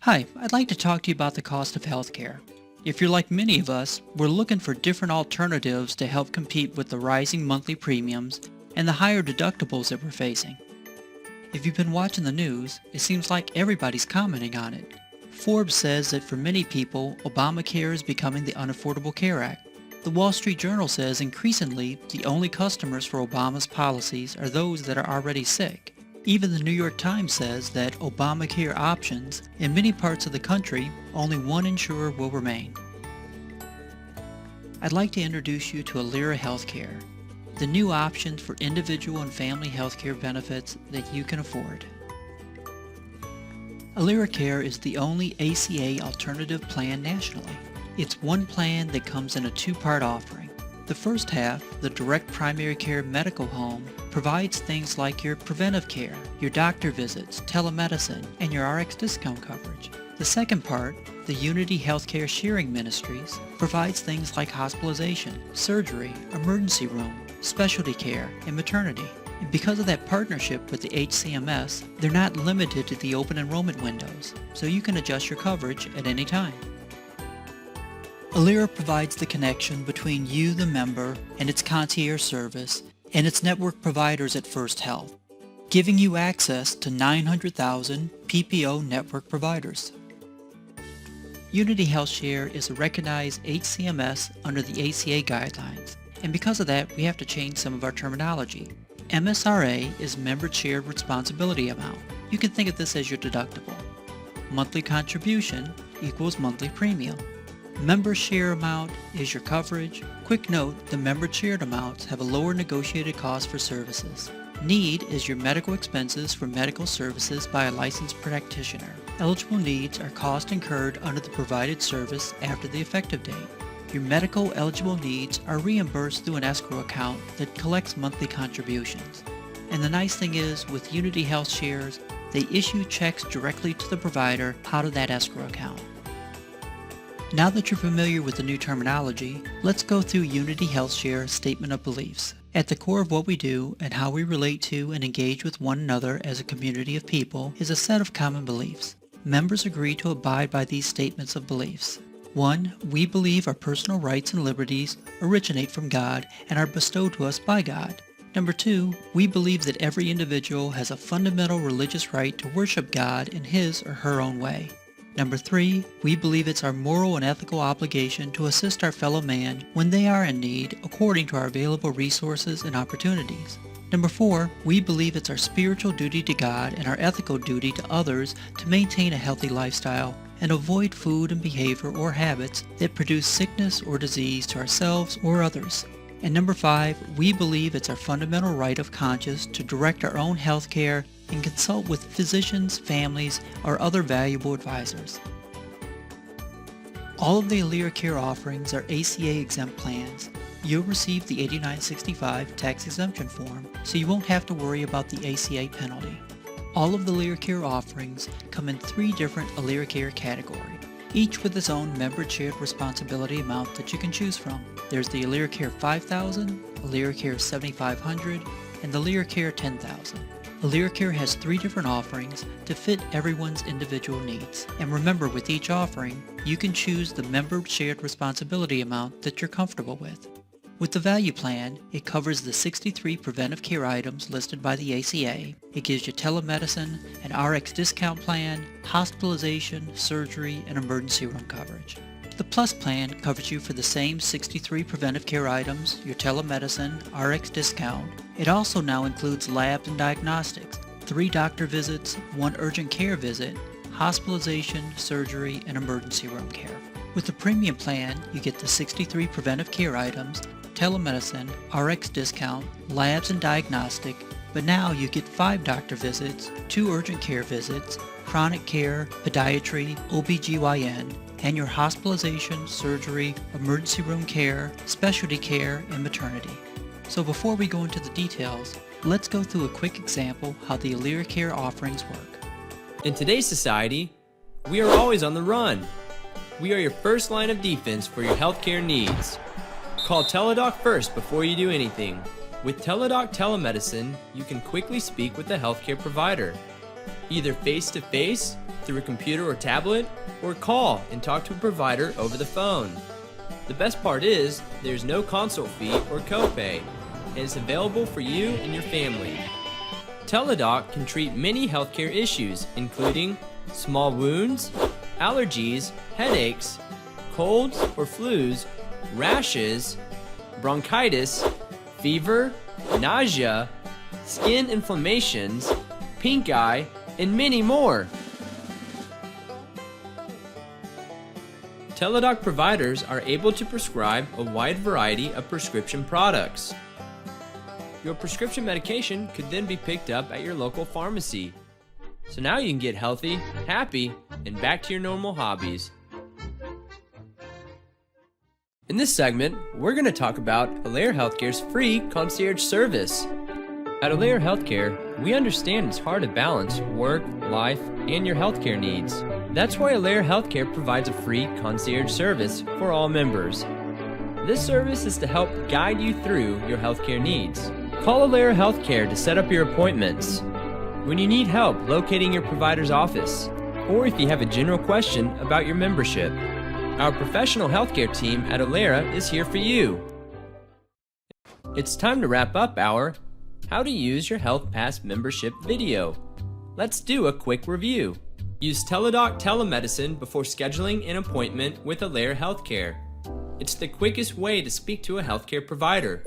Hi, I'd like to talk to you about the cost of healthcare. If you're like many of us, we're looking for different alternatives to help compete with the rising monthly premiums and the higher deductibles that we're facing. If you've been watching the news, it seems like everybody's commenting on it. Forbes says that for many people, Obamacare is becoming the Unaffordable Care Act. The Wall Street Journal says increasingly the only customers for Obama's policies are those that are already sick. Even the New York Times says that Obamacare options, in many parts of the country, only one insurer will remain. I'd like to introduce you to Aliera Healthcare, the new options for individual and family healthcare benefits that you can afford. AlieraCare is the only ACA alternative plan nationally. It's one plan that comes in a two-part offering. The first half, the direct primary care medical home, provides things like your preventive care, your doctor visits, telemedicine, and your RX discount coverage. The second part, the Unity Healthcare Sharing Ministries, provides things like hospitalization, surgery, emergency room, specialty care, and maternity. And because of that partnership with the HCMS, they're not limited to the open enrollment windows, so you can adjust your coverage at any time. Aliera provides the connection between you, the member, and its concierge service, and its network providers at First Health, giving you access to 900,000 PPO network providers. Unity HealthShare is a recognized HCMS under the ACA guidelines, and because of that, we have to change some of our terminology. MSRA is Member Shared Responsibility Amount. You can think of this as your deductible. Monthly contribution equals monthly premium. Member share amount is your coverage. Quick note, the member shared amounts have a lower negotiated cost for services. Need is your medical expenses for medical services by a licensed practitioner. Eligible needs are costs incurred under the provided service after the effective date. Your medical eligible needs are reimbursed through an escrow account that collects monthly contributions. And the nice thing is, with Unity Health Shares, they issue checks directly to the provider out of that escrow account. Now that you're familiar with the new terminology, let's go through Unity HealthShare's Statement of Beliefs. At the core of what we do and how we relate to and engage with one another as a community of people is a set of common beliefs. Members agree to abide by these statements of beliefs. 1. We believe our personal rights and liberties originate from God and are bestowed to us by God. Number 2, we believe that every individual has a fundamental religious right to worship God in his or her own way. Number 3, we believe it's our moral and ethical obligation to assist our fellow man when they are in need according to our available resources and opportunities. Number 4, we believe it's our spiritual duty to God and our ethical duty to others to maintain a healthy lifestyle and avoid food and behavior or habits that produce sickness or disease to ourselves or others. And number 5, we believe it's our fundamental right of conscience to direct our own health care and consult with physicians, families, or other valuable advisors. All of the AlieraCare offerings are ACA Exempt Plans. You'll receive the 8965 tax exemption form, so you won't have to worry about the ACA penalty. All of the AlieraCare offerings come in 3 different AlieraCare categories, each with its own member shared responsibility amount that you can choose from. There's the AlieraCare 5000, AlieraCare 7500, and the AlieraCare 10000. AlieraCare has 3 different offerings to fit everyone's individual needs. And remember, with each offering, you can choose the member shared responsibility amount that you're comfortable with. With the value plan, it covers the 63 preventive care items listed by the ACA. It gives you telemedicine, an RX discount plan, hospitalization, surgery, and emergency room coverage. The Plus plan covers you for the same 63 preventive care items, your telemedicine, RX discount. It also now includes labs and diagnostics, 3 doctor visits, 1 urgent care visit, hospitalization, surgery, and emergency room care. With the premium plan, you get the 63 preventive care items, telemedicine, RX discount, labs and diagnostic, but now you get 5 doctor visits, 2 urgent care visits, chronic care, podiatry, OBGYN, and your hospitalization, surgery, emergency room care, specialty care, and maternity. So before we go into the details, let's go through a quick example how the AlieraCare offerings work. In today's society, we are always on the run. We are your first line of defense for your healthcare needs. Call Teladoc first before you do anything. With Teladoc Telemedicine, you can quickly speak with a healthcare provider, either face-to-face through a computer or tablet, or call and talk to a provider over the phone. The best part is, there's no consult fee or copay, and it's available for you and your family. Teladoc can treat many healthcare issues, including small wounds, allergies, headaches, colds or flus, rashes, bronchitis, fever, nausea, skin inflammations, pink eye, and many more. Teladoc providers are able to prescribe a wide variety of prescription products. Your prescription medication could then be picked up at your local pharmacy. So now you can get healthy, happy, and back to your normal hobbies. In this segment, we're going to talk about Aliera Healthcare's free concierge service. At Aliera Healthcare, we understand it's hard to balance work, life, and your healthcare needs. That's why Aliera Healthcare provides a free concierge service for all members. This service is to help guide you through your healthcare needs. Call Aliera Healthcare to set up your appointments. When you need help locating your provider's office, or if you have a general question about your membership, our professional healthcare team at Aliera is here for you. It's time to wrap up our How to Use Your Health Pass membership video. Let's do a quick review. Use Teladoc telemedicine before scheduling an appointment with Aliera Healthcare. It's the quickest way to speak to a healthcare provider.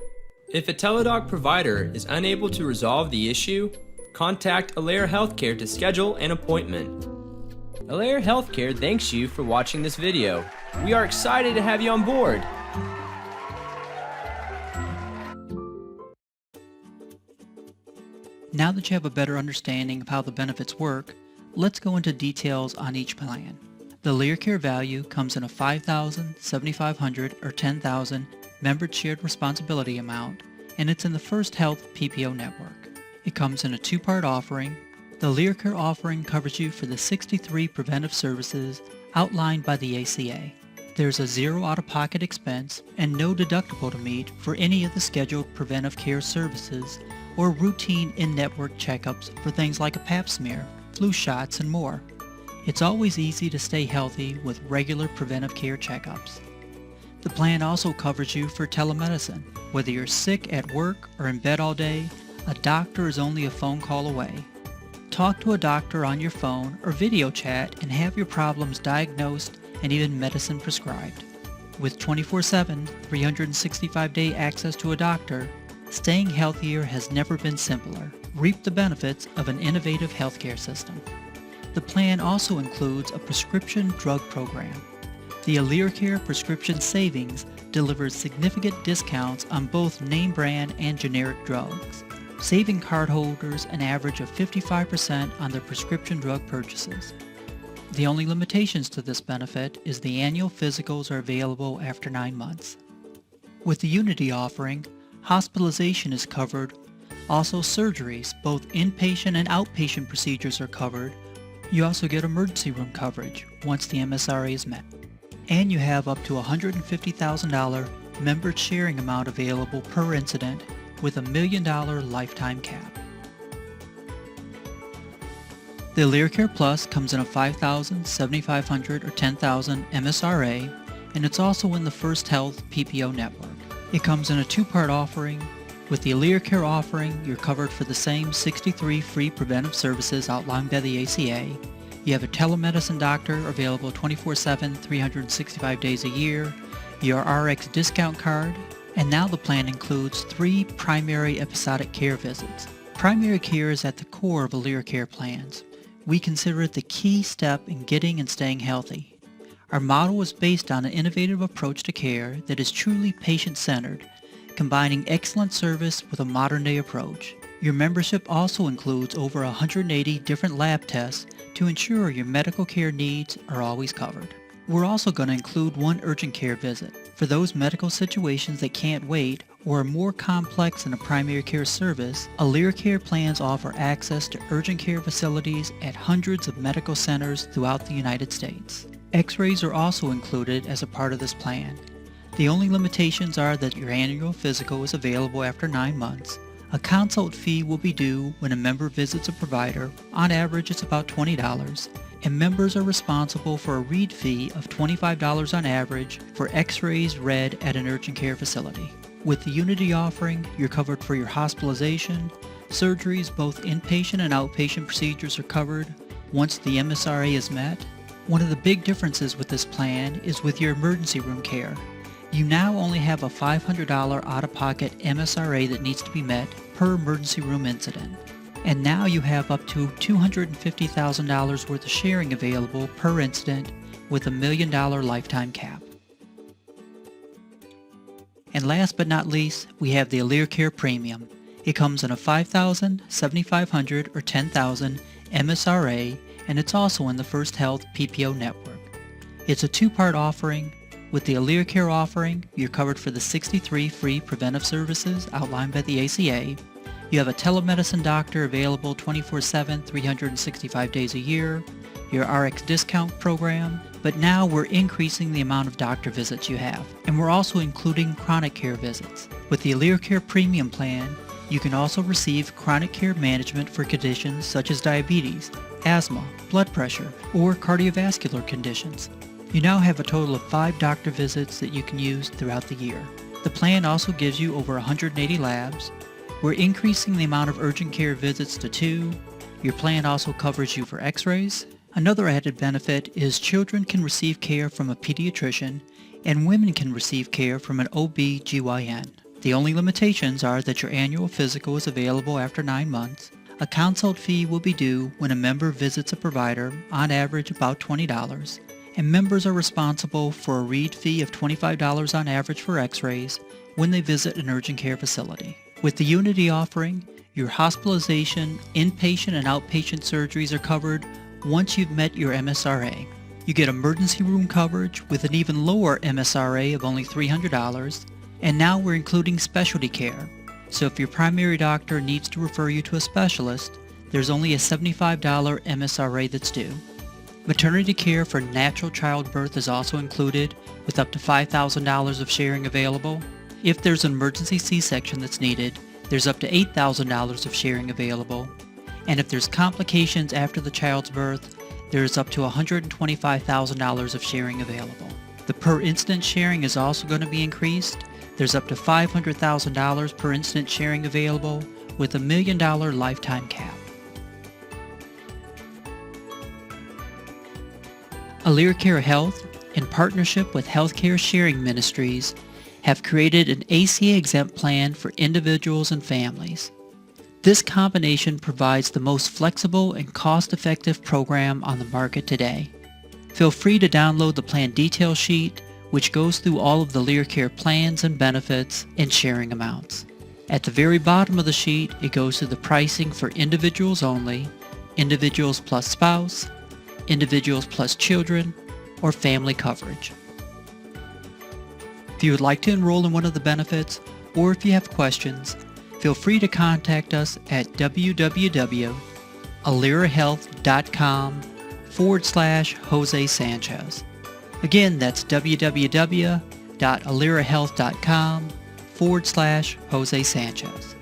If a Teladoc provider is unable to resolve the issue, contact Aliera Healthcare to schedule an appointment. Aliera Healthcare thanks you for watching this video. We are excited to have you on board. Now that you have a better understanding of how the benefits work, let's go into details on each plan. The AlieraCare value comes in a $5,000, $7,500, or $10,000 member shared responsibility amount, and it's in the First Health PPO network. It comes in a two-part offering. The AlieraCare offering covers you for the 63 preventive services outlined by the ACA. There's a zero out-of-pocket expense and no deductible to meet for any of the scheduled preventive care services or routine in-network checkups for things like a pap smear, flu shots, and more. It's always easy to stay healthy with regular preventive care checkups. The plan also covers you for telemedicine. Whether you're sick at work or in bed all day, a doctor is only a phone call away. Talk to a doctor on your phone or video chat and have your problems diagnosed and even medicine prescribed. With 24/7, 365-day access to a doctor, staying healthier has never been simpler. Reap the benefits of an innovative healthcare system. The plan also includes a prescription drug program. The AlieraCare Prescription Savings delivers significant discounts on both name brand and generic drugs, saving cardholders an average of 55% on their prescription drug purchases. The only limitations to this benefit is the annual physicals are available after 9 months. With the Unity offering, hospitalization is covered. Also surgeries, both inpatient and outpatient procedures are covered. You also get emergency room coverage once the MSRA is met. And you have up to $150,000 member sharing amount available per incident with $1 million lifetime cap. The AlieraCare Plus comes in a $5,000, $7,500, or $10,000 MSRA, and it's also in the First Health PPO network. It comes in a two-part offering. With the AlieraCare offering, you're covered for the same 63 free preventive services outlined by the ACA. You have a telemedicine doctor available 24/7, 365 days a year, your RX discount card, and now the plan includes 3 primary episodic care visits. Primary care is at the core of AlieraCare plans. We consider it the key step in getting and staying healthy. Our model is based on an innovative approach to care that is truly patient-centered, combining excellent service with a modern-day approach. Your membership also includes over 180 different lab tests to ensure your medical care needs are always covered. We're also going to include 1 urgent care visit. For those medical situations that can't wait or are more complex than a primary care service, AlieraCare plans offer access to urgent care facilities at hundreds of medical centers throughout the United States. X-rays are also included as a part of this plan. The only limitations are that your annual physical is available after 9 months. A consult fee will be due when a member visits a provider. On average, it's about $20, and members are responsible for a read fee of $25 on average for x-rays read at an urgent care facility. With the Unity offering, you're covered for your hospitalization, surgeries, both inpatient and outpatient procedures are covered once the MSRA is met. One of the big differences with this plan is with your emergency room care. You now only have a $500 out-of-pocket MSRA that needs to be met per emergency room incident. And now you have up to $250,000 worth of sharing available per incident with a $1 million lifetime cap. And last but not least, we have the AlieraCare Premium. It comes in a $5,000, $7,500, or $10,000 MSRA, and it's also in the First Health PPO network. It's a two-part offering. With the AlieraCare offering, you're covered for the 63 free preventive services outlined by the ACA. You have a telemedicine doctor available 24/7, 365 days a year, your RX discount program, but now we're increasing the amount of doctor visits you have. And we're also including chronic care visits. With the AlieraCare Premium plan, you can also receive chronic care management for conditions such as diabetes, asthma, blood pressure, or cardiovascular conditions. You now have a total of 5 doctor visits that you can use throughout the year. The plan also gives you over 180 labs. We're increasing the amount of urgent care visits to 2. Your plan also covers you for x-rays. Another added benefit is children can receive care from a pediatrician and women can receive care from an OB/GYN. The only limitations are that your annual physical is available after 9 months. A consult fee will be due when a member visits a provider, on average about $20, and members are responsible for a read fee of $25 on average for x-rays when they visit an urgent care facility. With the Unity offering, your hospitalization, inpatient and outpatient surgeries are covered once you've met your MSRA. You get emergency room coverage with an even lower MSRA of only $300, and now we're including specialty care. So if your primary doctor needs to refer you to a specialist, there's only a $75 MSRA that's due. Maternity care for natural childbirth is also included with up to $5,000 of sharing available. If there's an emergency C-section that's needed, there's up to $8,000 of sharing available. And if there's complications after the child's birth, there's up to $125,000 of sharing available. The per incident sharing is also going to be increased. There's up to $500,000 per incident sharing available with a $1 million lifetime cap. AlieraCare Health, in partnership with Healthcare Sharing Ministries, have created an ACA Exempt Plan for individuals and families. This combination provides the most flexible and cost-effective program on the market today. Feel free to download the plan detail sheet, which goes through all of the AlieraCare plans and benefits and sharing amounts. At the very bottom of the sheet, it goes through the pricing for individuals only, individuals plus spouse, individuals plus children, or family coverage. If you would like to enroll in one of the benefits, or if you have questions, feel free to contact us at www.alierahealth.com/Jose Sanchez. Again, that's www.alierahealth.com/Jose Sanchez.